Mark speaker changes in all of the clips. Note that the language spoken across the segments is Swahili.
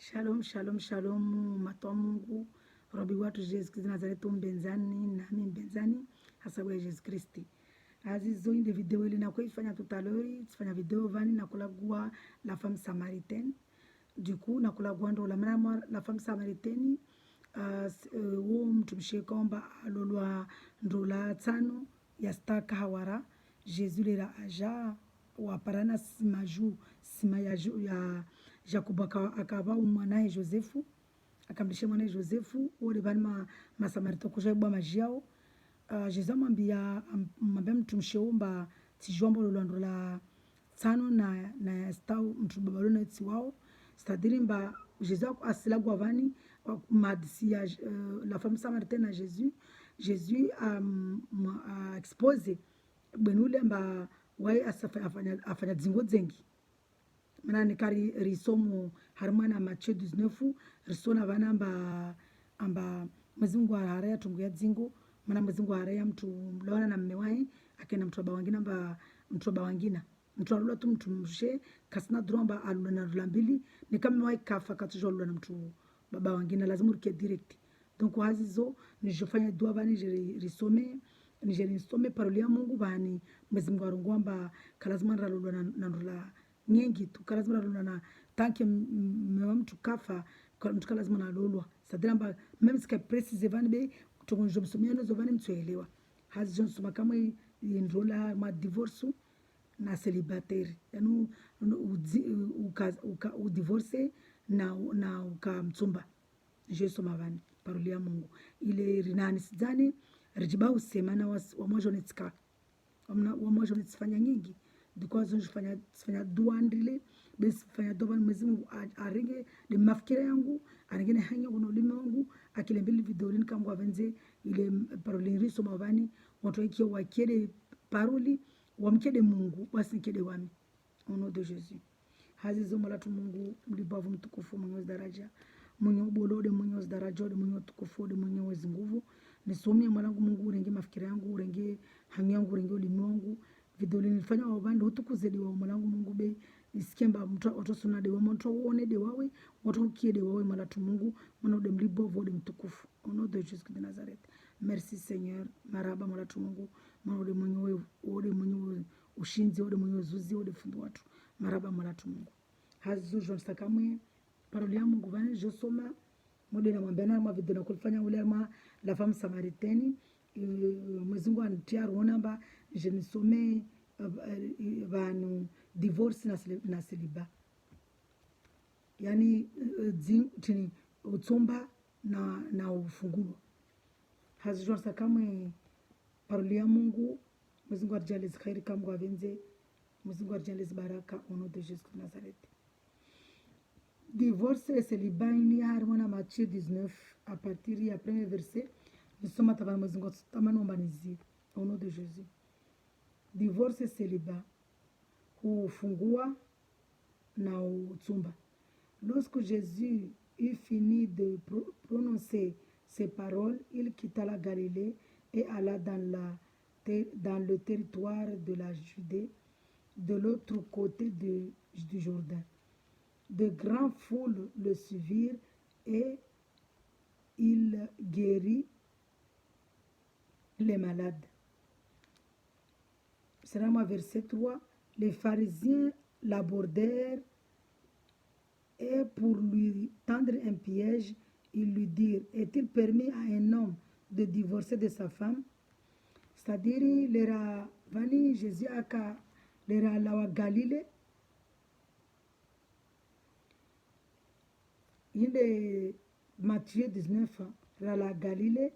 Speaker 1: Shalom, shalom, shalom, matwa Mungu, Robi watu Yesu Kristi Nazareti mbenzani, nami mbenzani, hasabu ya Yesu Kristi. Azizo inde video ili na kuifanya tutalori, tifanya video vani na kulagua la femme samaritaine. Du coup, na kulagua ndo la mnama la femme samaritaine, mtumshie komba alolwa ndo la tano, ya staka hawara, Jesu lera aja, waparana simaju, sima ya Jacob akaba umwanae Josefu, akamlisha mwanae Josefu, wale bani masamarita kujaibwa majiao. Jesu amwambia mtumsheomba tijombo lolando la tano na stau mtu babalona tsiwao. C'est-à-dire mba Jesu asilagwa vani madisi ya la femme samaritaine na Jésus a expose benule mba wai afanya dzingo dzengi. Mana nikari risomo harmana Matthieu 19 risona vana amba mwezingu wa haraya tungu ya dzingo. Mana mwezingu wa haraya mtu mlawana na mmewai akena mtu wabawangina mba mtu wabawangina mtu walula tu mtu mshe kasina dromba alula na rulambili ni kama mwai kafa katujo alula na mtu babawangina lazimu rike direct. Donc hazizo nijofanya dua vani risome paroli ya Mungu vani mwezingu wa rungu amba kalazima nralula na rula nyengi tu kalazima nralula na tanke mmewa mtu kafa mtu kalazima na lulwa sadira mba meme sika precise vani be tukunjo msomia nozo vani mtuelewa hazizo nsoma kama nrola ma divorce na célibataire yani udivorce na ukamtsumba Jesu mavani paroli ya Mungu ile rinani sidani rijiba usema na wamoja nitsika wamoja nitsifanya nyingi because nifanya dua ndile basi fanya dua mwezi Mungu arenge le mafikira yangu arengene hanya kuna ulimi wangu akilembele video ni kama wavenze ile paroli riso mavani watu wake wakede paroli wamkede Mungu basi nikede wami au nom de Jésus. Hazizo malatu Mungu mlibavu mtukufu mwenye daraja mwenye ubolode mwenye daraja mwenye utukufu mwenye uwezi nguvu nisomie mwanangu Mungu urenge mafikira yangu urenge hangi yangu urenge ulimi wangu video nilifanya wabandi utukuze dewa mwanangu Mungu be isikemba mtu otosuna dewa mtu uone dewa we watu ukie dewa we malatu Mungu mwana ude mlibavu ude mtukufu au nom de Jésus de Nazareth. Merci Seigneur maraba malatu Mungu mwana ude mwenye ushinzi ude mwenye uzuzi ude fundu watu maraba malatu Mungu hazu jonsa kamwe paroli ya Mungu vani josoma mwede na mwambena mwa video na kulifanya ule ma la femme samaritaine mwezi Mungu anitia ruonamba je nisome vanu divorce na celibat yani tini utsomba na ufungulo hazu jonsa kamwe paroli ya Mungu mwezi Mungu arjale khairi kama avenze mwezi Mungu arjale baraka au nom de Jésus de Nazareth. Divorce et célibat ini harmona Matthieu 19 à partir ya premier verset nous sommes à mazingo tamano mbanizi au nom de Jésus. Divorce et célibat hufungua na utsumba. Lorsque Jésus eut fini de prononcer ces paroles, il quitta la Galilée et alla dans le territoire de la Judée, de l'autre côté du Jourdain. De grandes foules le suivirent et il guérit les malades. C'est là verset 3. Les pharisiens l'abordèrent et pour lui tendre un piège, ils lui dirent: est-il permis à un homme de divorcer de sa femme? C'est-à-dire, l'era vani Jésus aka l'era lawa Galilée. Inde Matthieu 19 la Galilée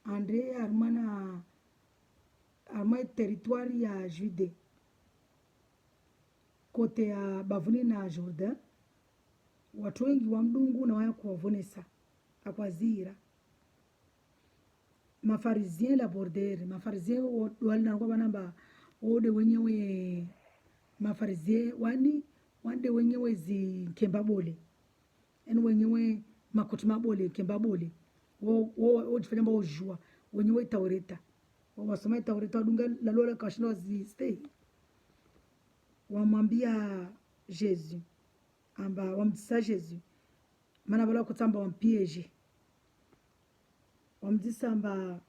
Speaker 1: André armana territoire ya Judée kote ya bavuni na Jordan watu wengi wa mdungu na waya kuwavonesa akwazira mafarizien la bordere mafarizien wali na kwa namba wode wenyewe mafarizien wande wenyewe kembabole eni wenyewe makoti mabole kembabole wo jifanya mba ojua wenyewe taureta wasoma taureta wadunga lalola kashindo wazistay wamwambia Jésus amba wamtisa Jésus mana vala kutamba wampiege wamdisamba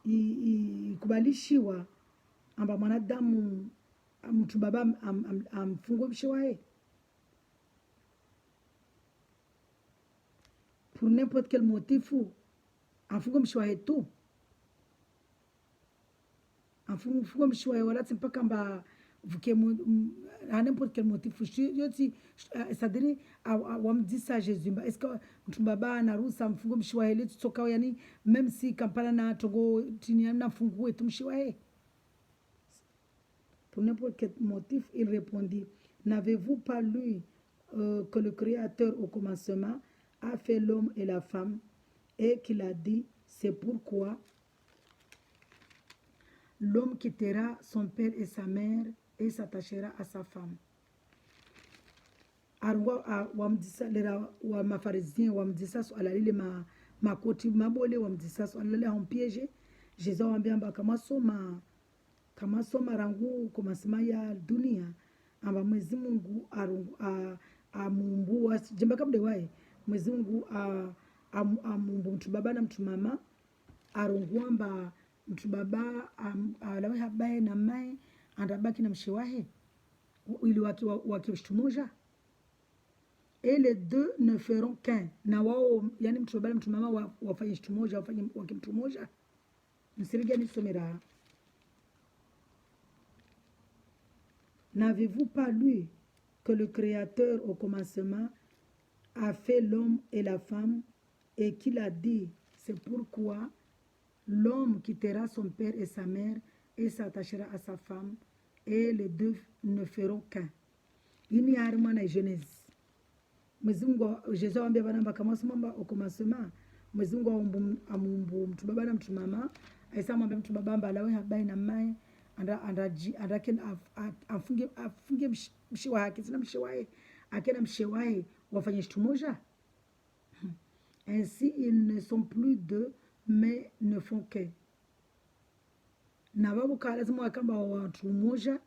Speaker 1: ikubalishiwa amba mwanadamu mtu baba amfungue mshiwae pour n'importe quel motifu amfungue mshiwae tu amfungue mshiwae walati mpaka mba vuke à n'importe quel motif yoti c'est-à-dire wamdisa Jésus est-ce que mtu baba anaruhusa mfungue mshiwae letu toka yani même si kampala na togo tini na fungue tu mshiwae. Pour n'importe quel motif, il répondit, n'avez-vous pas lu que le Créateur au commencement a fait l'homme et la femme et qu'il a dit, c'est pourquoi l'homme quittera son père et sa mère et s'attachera à sa femme. Arwa wamdisa lera wa mafarizien wamdisa so alalile makoti mabole wamdisa so alalile hampiege Jésus wambia amba kama soma rangu kumasema ya dunia amba Mwenyezi Mungu amumbua jemba kabde wae Mwenyezi Mungu amumbu mtu baba na mtu mama arungu amba mtu baba alawe habaye na mae andabaki na mshiwahe ili waki ushtumoja et les deux ne feront qu'un na wao yani mtu baba na mtu mama wafanye ushtumoja wafanye waki mtu moja msiriga nisomera. N'avez-vous pas lu que le Créateur au commencement a fait l'homme et la femme et qu'il a dit, c'est pourquoi l'homme quittera son père et sa mère et s'attachera à sa femme et les deux ne feront qu'un. Ini harima na Genèse. Mwenyezi Mungu Jésus ambia bana kama soma au commencement Mwenyezi Mungu amumbu mtu baba na mtu mama aisa mwambia mtu baba amba alawe habai na mai afunge mshiwa haki sina mshiwae akena mshiwae wafanye kitu moja. Ainsi ils ne sont plus deux mais ne font qu'un. Na babu ka lazima wakamba watu moja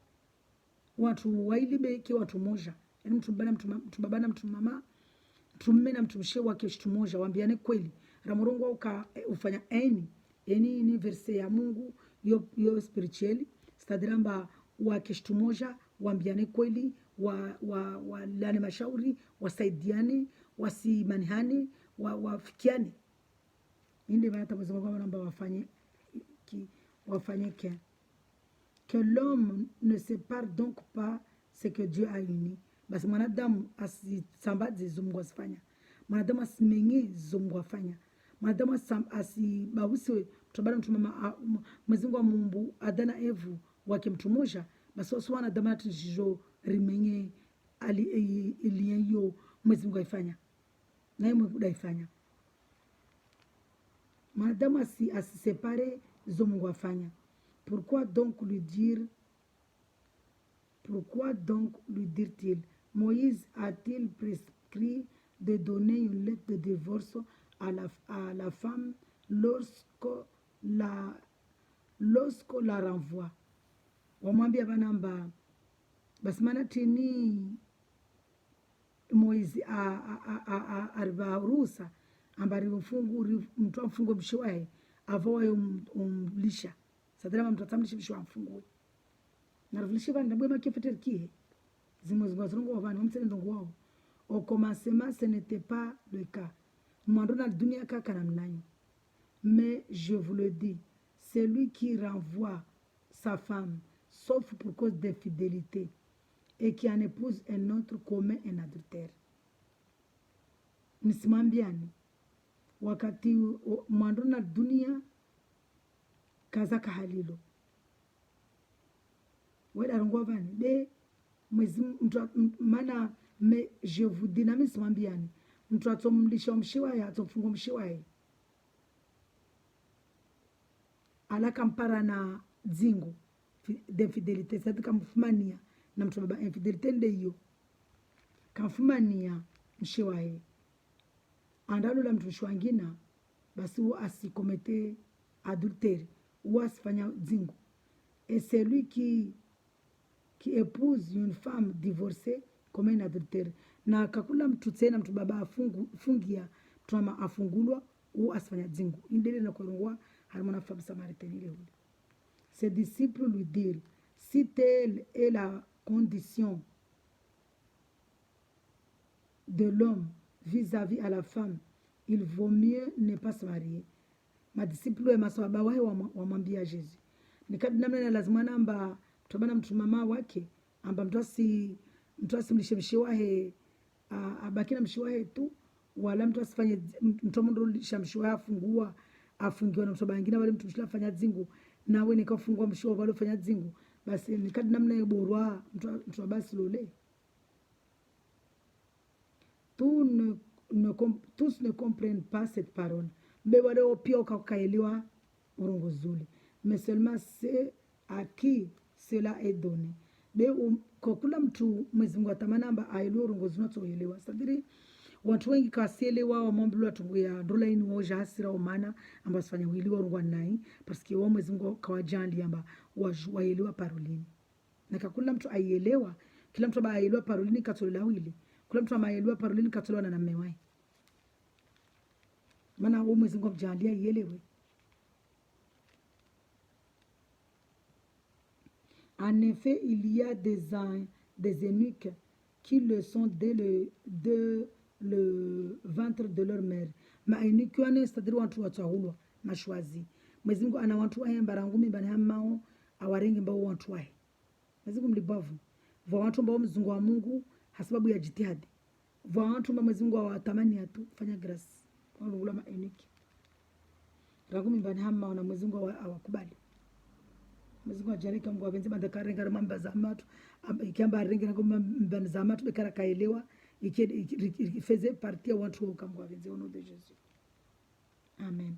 Speaker 1: watu wailibe ki watu moja yani mtu baba na mtu mama mtu mume na mtu mshiwa wake kitu moja waambiane kweli ramorongo uka ufanya yani ni verse ya Mungu yo spiritually stadiramba wake kitu moja waambiane kweli walane mashauri wasaidiane wasimanihani wafikiane indi bana tabuzima kwa namba wafanye que l'homme ne sépare donc pas ce que Dieu a uni. Basi mwanadamu asisambaze zomgo asifanya mwanadamu asimenye zomgo afanya mwanadamu asibabuse mtobana mtu mama Mwenyezi Mungu amumbu Adana Evu wake mtu moja basi waswana damati jijo rimenye iliyo Mwenyezi Mungu aifanya naye Mungu aifanya mwanadamu asisepare zomgo afanya. Pourquoi donc lui dire-t-il? Moïse a-t-il prescrit de donner une lettre de divorce à la femme lorsque la renvoie? Wamwambia banamba basimana tini Moïse ariba ruhusa ambari mtu amfungue mshiwae avoe umlisha sadama mtu atamlisha mshiwa amfungue na rulisha bana bwe makefeter kie zimwe zongo wavani wamsene ndongo wao au commencement ce n'était pas le cas mwando na dunia kaka na mnayo mais je vous le dis celui qui renvoie sa femme sauf pour cause d'infidélité et qui en épouse un autre commet un adultère. Nisimambiani wakati mwando na dunia kazaka halilo weda rongo vani be mwezi mtu mana me je vous dis na nisimambiani mtu atomlisha mshiwaye atomfunga mshiwaye ala kampara na zingo d'infidélité c'est kamfumania na mtu baba infidélité ndeyo kamfumania mshiwaye andalo la mtu shwangina basi ou asikomete adultère ou asifanya zingo et celui qui épouse une femme divorcée comme un adultère na kakula mtu tena mtu baba afungia mtu mama afungulwa ou asifanya dzingu indele na korongwa harmona femme samaritaine ile ule. Ses disciples lui dirent, si telle est la condition de l'homme vis-à-vis à la femme, il vaut mieux ne pas se marier. Madisciples ya maswahaba wahe wamwambia Yesu, nikadi namna na lazima namba tubana mtu mama wake amba mtu asimlishe mshiwahe abaki na mshiwahe tu, wala mtu asifanye mtu mundu shamshiwahe afungiwa na mtu bangine wale mtu mshila fanya dzingu nawe nikafungwa mshiwa wale fanya dzingu, basi nikadi namna yeborwa mtu basi lole. Tous ne comprennent pas cette parole. Mais wale pia wakaelewa urongozuli. Mais seulement c'est à qui cela est donné. Mais kwa kula mtu Mwenyezi Mungu atamanamba aelewa urongozuli na tuelewa. Sadiri watu wengi kasielewa wa mambo la tungu ya dola ini woja hasira omana amba sifanya uelewa urongwa nai parce que wa Mwenyezi Mungu kawajali amba waelewa parolini. Na kakula mtu aielewa, kila mtu aielewa parolini katolela wili. Kula mtu amaelewa parolini katolewa na mmewai. Maana huo Mwenyezi Mungu amjalia ielewe. En effet, il y a des eunuques qui le sont dès le ventre de leur mère. Ma eunuque wane stadiri watu watahulwa mashwazi. Mwenyezi Mungu ana watu wae mbarangumi bana mao awarengi mbao watu wae. Mwenyezi Mungu mlibavu. Vwa watu mbao mzungu wa Mungu hasababu ya jitihadi. Vwa watu mbao Mwenyezi Mungu awatamani atu fanya grace. Kwa lugula maeniki rangumi mbani hama wana Mwenyezi Mungu awakubali. Mwenyezi Mungu ajarika Mungu abenzi bandakare ngara mamba za matu ikiamba arengi ngoma mbani za matu bekara kaelewa ikifeze partie watu wa Mungu abenzi au nom de Jésus. Amen.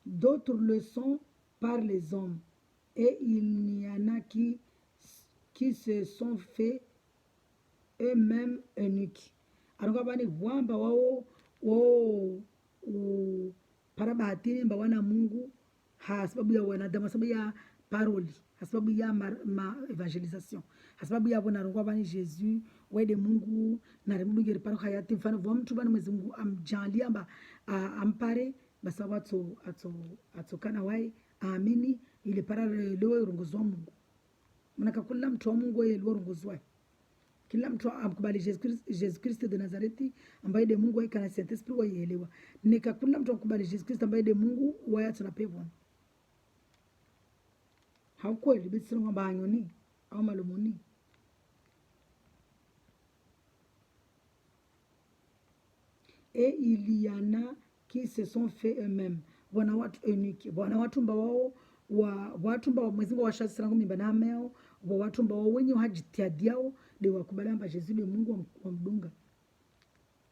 Speaker 1: D'autres le sont par les hommes et il n'y en a qui se sont fait eux-mêmes eunuques. Aronga bani wamba wao para bahatini mba wana Mungu sababu ya wanadamu, sababu ya paroli, sababu ya evangelisation, sababu ya wana aronga bani Jésus wede Mungu na remundu ngeri paro hayati mfano vwa mtu bani Mwenyezi Mungu amjalia mba ampare basa watu atokana wai aamini ile para lewe urongozwa Mungu. Manaka kula mtu wa Mungu yeye lewe urongozwa. Kila mtu amkubali Yesu Kristo de Nazareti ambaye de Mungu wake na Saint Esprit waielewa. Nika kila mtu amkubali Yesu Kristo ambaye de Mungu waya tunapewa. Haukweli bisi ngomba anyoni au malumuni. Et il y en a qui se sont fait eux-mêmes. Wana watu unique. Wana watu mbao watu mbao Mwenyezi Mungu washasira ngumi banameo, watu mbao wenye hajitiadiao de wakubali amba Jésus le Mungu wa mdunga.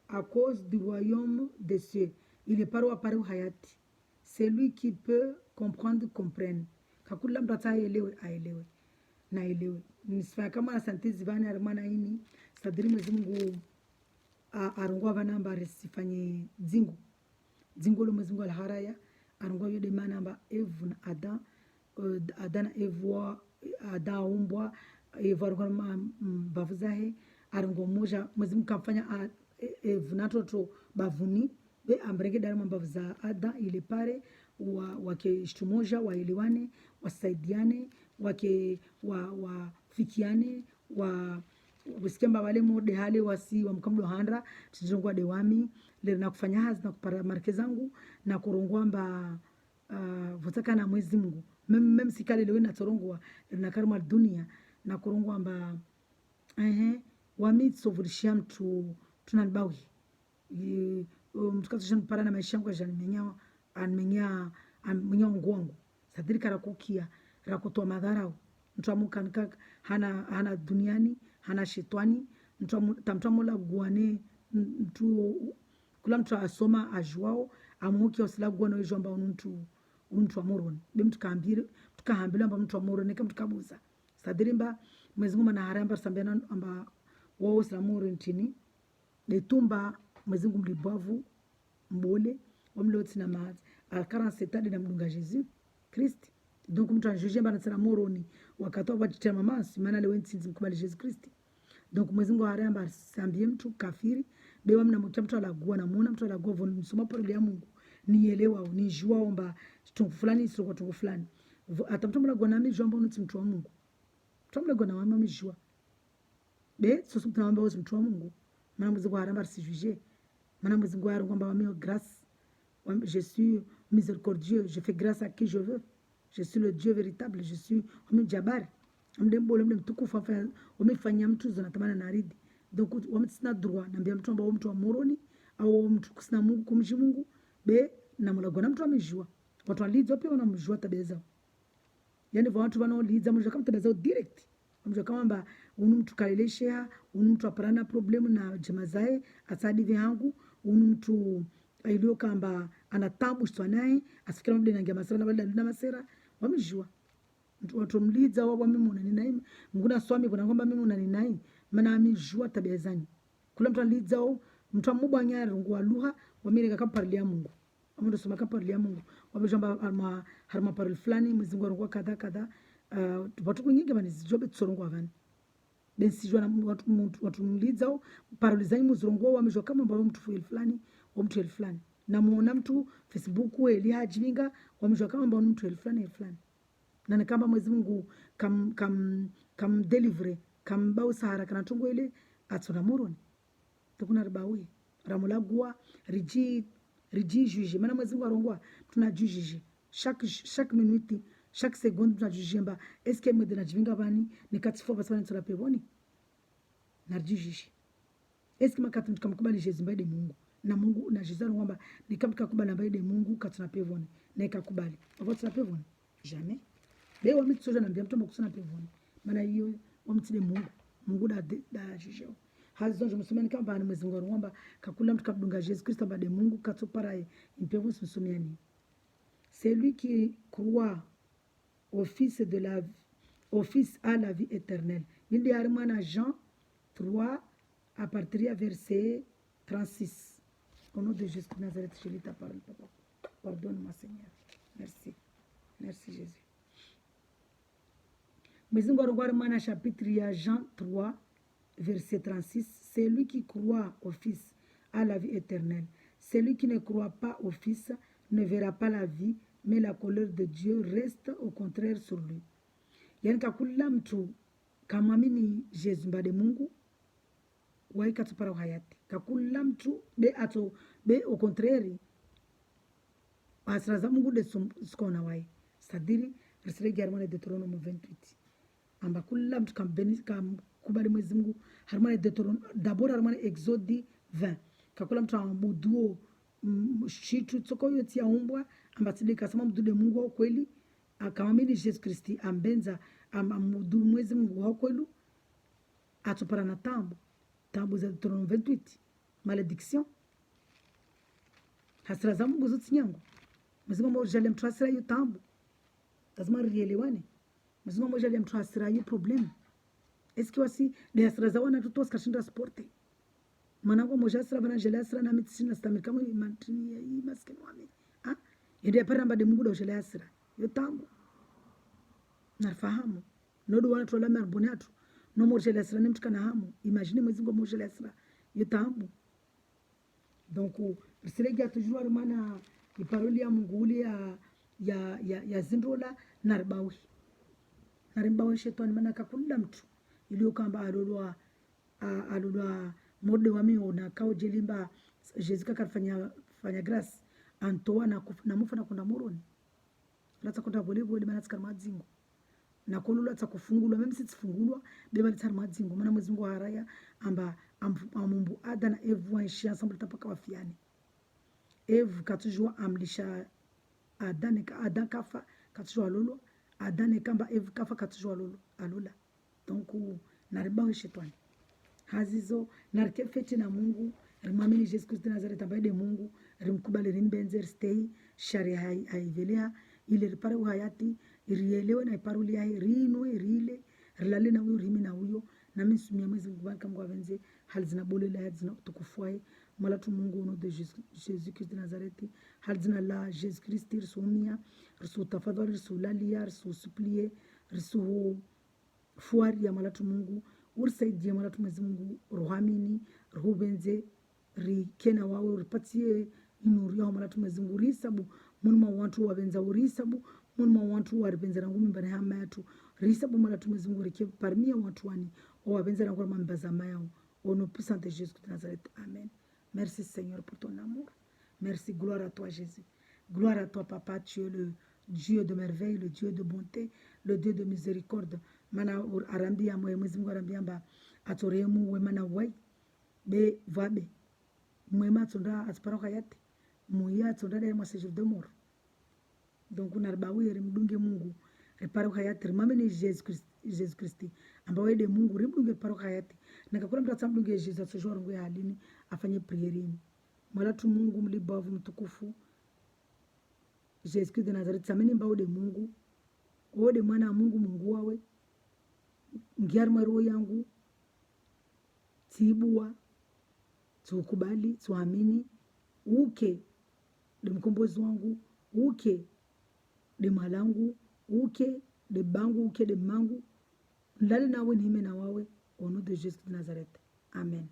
Speaker 1: À cause du royaume des cieux, il est parwa paru hayati. Celui qui peut comprendre comprenne. Kakula mtu ataelewe aelewe na elewe. Nisifanya kama na santi zivani arimana ini sadiri Mwenyezi Mungu arungwa vanamba resifanye dzingu lo Mwenyezi Mungu alharaya arungwa yode manamba Eve na Adam na Eve Adam umbwa Eve arungwa mbavu zahe arungwa moja Mwenyezi Mungu kamfanya Eve na toto bavuni be ambrenge dara mbavu za Adam ile pare wake shtumoja waelewane wasaidiane wake wafikiane wisikemba wale mode hale wasi wa mkamdo handra tujongwa dewami le na kufanya hazi na kupara marke zangu na kurongwa mba vutaka na Mwenyezi Mungu mem sikale lewe na torongwa na karma dunia na kurongwa mba wami tsovurishia mtu tunalbawi mtukazo para na maisha yangu jani menya ngwangu sadiri karakukia rakutoa madharau mtu amuka hana duniani hana shetani mtu amola guane mtu kula mtu asoma ajuao amuki osila guana ojomba mtu amoroni be mtu kahambira amba mtu amoroni kama mtu kabuza sadiri mba Mwenyezi Mungu na haramba sambena amba wao slamuri ntini letumba Mwenyezi Mungu mlibavu mbole wamloti na mazi akaran setadi na mdunga Jésus Christ donc mtu anjuje mbana tsana moroni wakati wa jitema masi maana leo ntinzi mkubali Jesus Kristo. Donc Mwenyezi Mungu haramba sambie mtu kafiri bewa mna mtu alagua na muona mtu alagua von msoma pale ya Mungu nielewa ni jua omba tungu fulani sio kwa tungu fulani hata mtu alagua na mimi jua mbona mtu wa Mungu mtu alagua na mimi jua be sio mtu anaomba mtu wa Mungu maana Mwenyezi Mungu haramba si juger maana Mwenyezi Mungu haramba kwamba mimi grâce je suis miséricordieux je fais grâce à qui je veux je suis le Dieu véritable je suis mimi jabari mdembole mtukufu wamefanya mtu zinatamana na ridi donc wametsina droit naambia mtu ambao mtu wa moroni au mtu kusina Mungu kumji Mungu be na mulagona mtu amejua watu walizo pia wanamjua tabia zao yani watu wanaoliza mjua kama tabia zao direct mjua kama mba mtu kaeleshea mtu aparana problem na jamaa zae asadi vyangu mtu ailio kamba anatabu naye asikira mde nangia masera na bali na masera wamejua watu mliza wao mimi unani nai nguna swami kuna kwamba mimi unani nai maana amejua tabia zanyu kula mtu aliza mtu amubanya rungu lugha wamireka kaparlia Mungu amundo soma kaparlia Mungu wamejamba harma paril fulani mzingo rungu kadha kadha watu kwingine bani zijobe tsorongo avani ben sijua na watu mliza paril zanyu muzrongo wamejua kama mbao mtu fulani wa mtu fulani na muona mtu Facebook eli hajinga wamejua kama mbao mtu fulani na kama Mwenyezi Mungu kam deliver kam bau sahara kana tungo ile atsona moroni tukuna ribawi ramulagua riji juge maana Mwenyezi Mungu arongwa tuna juge chaque minute chaque seconde tuna juge mba est-ce que mwede na jivinga bani nikatifo basana tsala peboni na juge est-ce que makati tukamkubali Jesus mbaide Mungu na Mungu na Jesus arongwa nikamkakubali mbaide Mungu katuna peboni na ikakubali baba tsala peboni jamais leo mimi na mbia mtu mkusana pevoni maana hiyo wamtile Mungu da jijeo hazo jo msomeni kama bana Mwenyezi Mungu ngomba kakula mtu kabdunga Jesus Kristo bade Mungu katopara impevu msomiani c'est lui qui croit au fils à la vie éternelle il armana Jean 3 à partir verset 36 au nom de Jésus de Nazareth je lis ta parole papa pardonne-moi Seigneur merci Jésus. Mwezingo rogwari mwana chapitre ya Jean 3 verset 36 c'est lui qui croit au fils à la vie éternelle celui qui ne croit pas au fils ne verra pas la vie mais la colère de Dieu reste au contraire sur lui yani kakula mtu kamwamini Jesus mbade Mungu waika tupara hayati kakula mtu be au contraire asra za Mungu de skona wai sadiri risregi harmone Deuteronome 28 amba kula mtu kubali Mwenyezi Mungu harmone Deuteronome d'abord harmone Exode 20 kakula mtu amuduo shitu tsoko yoti ya umbwa amba tidika sama mdude Mungu wa kweli akamwamini Jesus Kristo ambenza amudu Mwenyezi Mungu wa kweli atupara na tambo za Deuteronome 28 malediction hasira za Mungu zote nyango Mwenyezi Mungu jale mtu hasira yu tambo lazima rielewane Mwenyezi Mungu jale mtu hasira yu problem eski wasi de hasira za wana tutos kashinda sporte manango moja hasira bana jale hasira na mitsina stamil kama imantini maskini wame yende paramba de Mungu do jale hasira yu tambo nafahamu nodo wana tola marboni atu no mo jale hasira nemtu kana hamu imagine Mwenyezi Mungu mo jale hasira yu tambo donc risirega toujours armana ni paroli ya Mungu uli ya zindola narbawi shetani maana kakunda mtu ilio kamba alolwa mode wa mimi na kao jelimba Jesus fanya grace antoa na mufa na kunda moroni lata kunda volleyball maana tsika madzingo na kolula tsakufungulwa mimi sitsifungulwa beba tsari madzingo maana Mwenyezi Mungu haraya amba amumbu Adam na Eve waishia ensemble tapaka wafiani Eve katujua amlisha Adam kafa katujua lolo Adam kamba Eve kafa katujua lolo alula donc naribawe shetani hazizo narikefeti na Mungu rimamini Jesus Kristo Nazareth abaide Mungu rimkubali rimbenzer stay sharia haivelea ile ripare hayati irielewe na iparuli ya rino irile rilale na huyo rimi na huyo na mimi sumia mwezi Mungu kama wavenze hali zinabolela hali zina utukufuae malatu Mungu no de Jésus Christ de Nazareth hali zina la Jésus Christ risumia risu tafadhali risu lalia risu supplier risu fuari ya malatu Mungu ursaidie malatu mwezi Mungu rohamini rubenze rikena wawe ripatie inuri ya malatu mwezi Mungu risabu munuma wantu wabenza urisabu munuma wantu waribenza na ngumi mbana hama yatu risabu malatu mwezi Mungu rike parmi ya watu wani wabenza na ngoma mbaza mayao au nom puissant de Jésus de Nazareth. Amen. Merci Seigneur pour ton amour. Merci, gloire à toi Jésus. Gloire à toi Papa, tu es le Dieu de merveille, le Dieu de bonté, le Dieu de miséricorde. Mana arambia mwezi Mungu arambia mba atoremu wema na wai be vabe mwema tonda atparaka yate muya tonda de séjour de mort. Donc on arbawi mdunge Mungu reparo hayati rimameni Jesus Christi ambao de Mungu rimdunge reparo hayati nakakula mtata mdunge Jesus sejoro ngwe halini afanye prierini malatu Mungu mlibavu mtukufu Jesus Christ de Nazareth sameni mbao de Mungu ode mwana Mungu Mungu wawe ngiar maro yangu tibua tukubali tuamini uke de mkombozi wangu uke de malangu uke de bangu uke de mangu ndali nawe nime na wawe au nom de Jésus de Nazareth. Amen.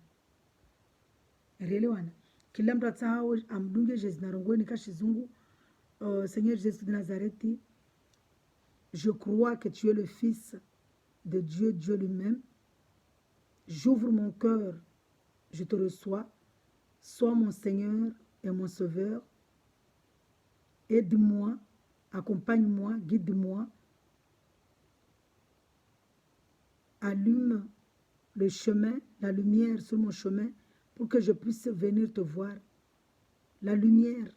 Speaker 1: Relewana kila mtu atsahau amdunge Jésus na rongoni kashizungu. Seigneur Jésus de Nazareth, je crois que tu es le fils de Dieu, Dieu lui-même. J'ouvre mon cœur, je te reçois. Sois mon Seigneur et mon Sauveur. Aide-moi, accompagne-moi, guide-moi. Allume le chemin, la lumière sur mon chemin pour que je puisse venir te voir. La lumière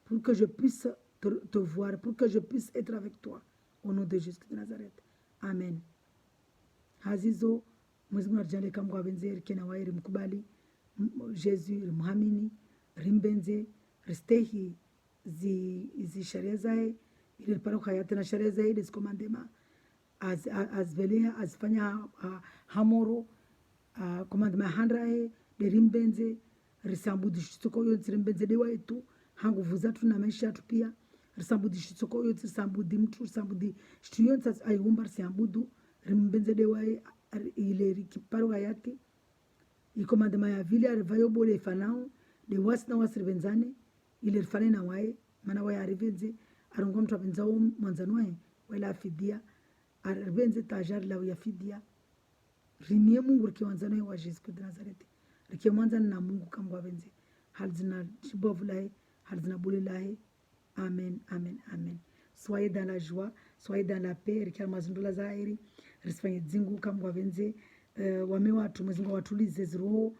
Speaker 1: pour que je puisse te voir, pour que je puisse être avec toi. Au nom de Jésus de Nazareth. Amen. Hazizo, mwezi mwarjale kamwa benzer kena wairi mkubali Jésus muhamini rimbenze ristehi zi sharia zae ile paro hayati na sharia zae des commandements az veleha azfanya hamoro commandement handrae de rimbenze risambu dishitoko yo rimbenze dewa etu hangu vuzatu na maisha tu pia risambu dishitoko yo risambu dimtu risambu di shtuyo tsas ayumba risambu rimbenze dewa ile rikiparo hayati ikomandema ya vile arivayo bole fanao de wasna wasirvenzane ile rifane na wae mana wae arivenze arongo mtu apenzao mwanzanwae wala fidia arivenze tajar la ya fidia rimie Mungu rike wanzanwae wa Jesus de Nazareth rike mwanzana na Mungu kama wavenze halzina shibovulae halzina bulilae. Amen, amen, amen. Soyez dans la joie, soyez dans la paix rike mazundula zairi risfanye dzingu kama wavenze wame watu mwezi Mungu watulize ziroho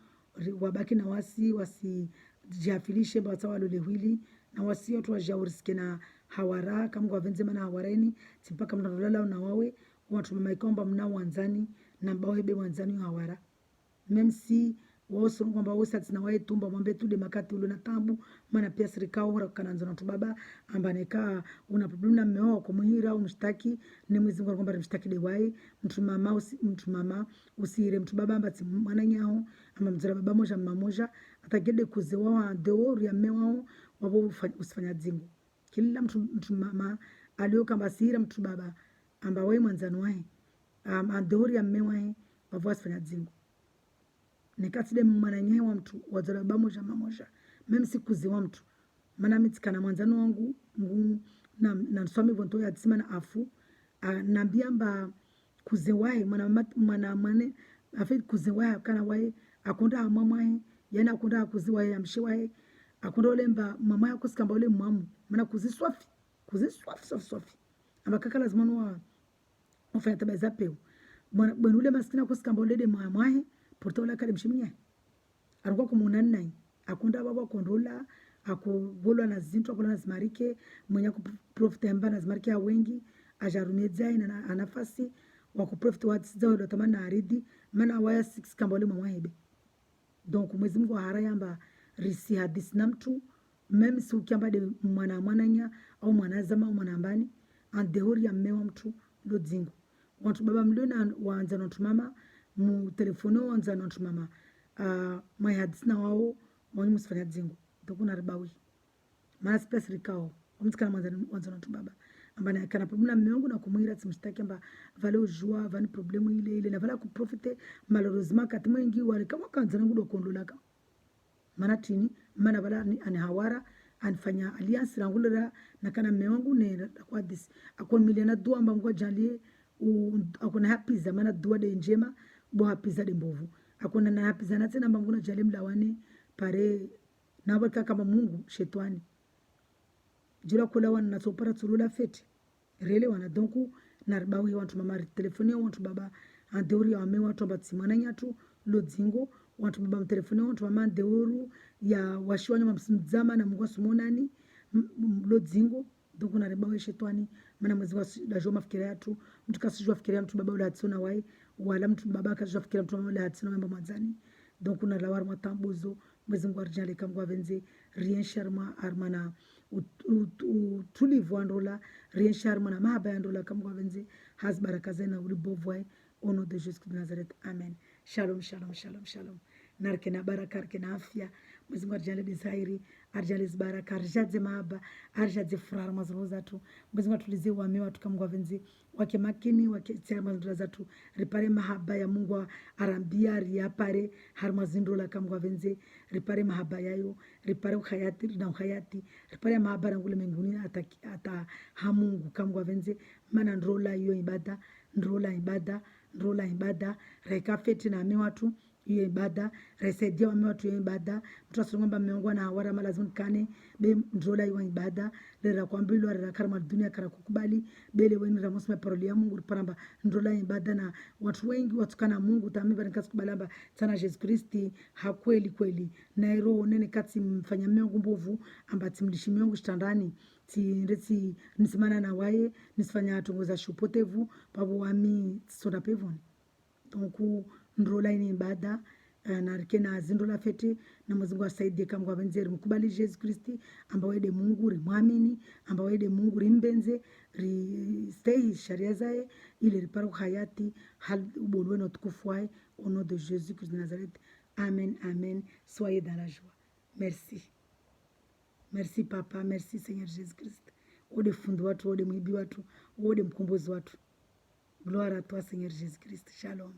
Speaker 1: wabaki na wasijiafilishe bata walolewili na wasi watu wajauriske na hawara kama wavenze mana hawareni tipaka mnalala na wawe watu maikomba mna wanzani na bawebe wanzani hawara memsi woso kwamba wosa tina wae tumba mwambe tude makati ulo na tambu maana pia serikali hura kananzo na tubaba ambaneka una problem na mmeo kwa muhira au mshtaki ni mwezi Mungu kwamba mshtaki de wae mtu mama usire mtu baba ambati mwana nyao ama mzira baba moja mama moja atagede kuzewa deori ya mmeo wabo usifanya dzingu kila mtu mama alio kamba sira mtu baba amba wae mwanzani wae deori ya mmeo wae wabo usifanya dzingu nikatide mwana nyewa mtu wazaraba moja mamoja mimi sikuzi wa mtu maana mitikana mwanzano wangu na nswami vonto ya tsima na afu nambia mba kuzewae mwana mane afi kuzewae kana wae akunda mama yana akunda kuziwae amshiwae akunda ole mba mama yako sikamba ole mwamu maana kuziswafi sofi ambakaka lazima no ufanya tabaza peo bwana ule maskina kusikamba ole de mama portola kale mshiminya alikuwa kumunana akunda baba kondola akuvolwa na zinto akola na zimarike mwenye kuprofita mba na zimarike ya wengi ajarumedza ina anafasi wa kuprofita watiza ndo tamana aridi maana waya 6 kambole mwa hebe donc mwezi Mungu harayamba risi hadisi na mtu meme si ukiamba de mwananya au mwanazama au mwanambani andehori ya mmewa mtu ndo dzingu wantu baba mlio waanza na mama mu telefoni waanza na mama mai hadisina wao mwani musifanya dzingo dokuna ribawi maana space rikao mtsikana mwanza na baba ambana kana problem na wangu na kumwira tsimshtaki amba vale ujua vani problemu ile na vala kuprofite malheureusement kati mwingi wale kama kanza nangu dokondola ka maana tini maana vala ani hawara anifanya alliance rangulera na kana mme wangu ne kwa this akon miliona dua amba ngwa jalie akona happy za maana dua de njema bo happy za de mbovu akona na happy za na tena amba nguna jalie mlawane pare na waka kama Mungu shetani jula kula wana na sopara tsulula feti rele wana donku narbawi wantu mama telefoni wantu baba andeuri ya wame watu abatsimana nyatu lodzingo wantu baba mtelefoni wantu mama andeuru ya washiwanya mzama na mungu sumonani lodzingo donku narbawi shetani mana mwezi wa dajo mafikira yatu mtu kasijua fikira mtu baba ula hatsona wai wala mtu baba kasijua fikira mtu mama ula hatsona wamba mwanzani donku narlawar matambuzo mwezi mgu arjale kamgu avenze rien sharma armana utulivu andola rien sharma na mahaba andola kamgu avenze has baraka zena ulibovwai ono de Jesus de Nazareth amen shalom shalom shalom shalom narke na baraka narke na afya mwezi mgu arjale desire arjale baraka arjadze mahaba arjadze furaha mazro zatu mwezi mgu tulize wame watu kamgu avenze wake makini wake tia mazro zatu ripare mahaba ya Mungu arambia riapare har mazindola kamgu avenze ripare mahaba yayo ripare ukhayati na ukhayati ripare mahaba rangule menguni ata hamungu kamgu avenze mana ndrola hiyo ibada ndrola ibada reka feti na ame watu hiyo ibada resaidia wame watu hiyo ibada mtu asongomba meongwa na hawara malazima kane be ndrola hiyo ibada lera kwambilwa lera karma dunia kara kukubali bele weni ramosme paroli ya Mungu paramba ndrola ibada na watu wengi watukana Mungu tamiba nikakubalamba sana Jesus Kristi hakweli kweli na roho nene kati mfanya Mungu mbovu amba timlishi Mungu shitandani ti nisimana na wae nisifanya atongoza shupotevu babu wami soda pevon donc ndrola ini ibada na rikena zindola fete na Mungu asaidie kama wabenzeri mkubali Jesus Kristi amba wede Mungu rimwamini amba wede Mungu rimbenze ri stay sharia zae ile riparo hayati hal ubonwe na utukufu wae au nom de Jésus Christ de Nazareth amen amen soyez dans la joie merci papa merci Seigneur Jésus Christ ode fundi watu ode mwibi watu ode mkombozi watu gloire à toi Seigneur Jésus Christ shalom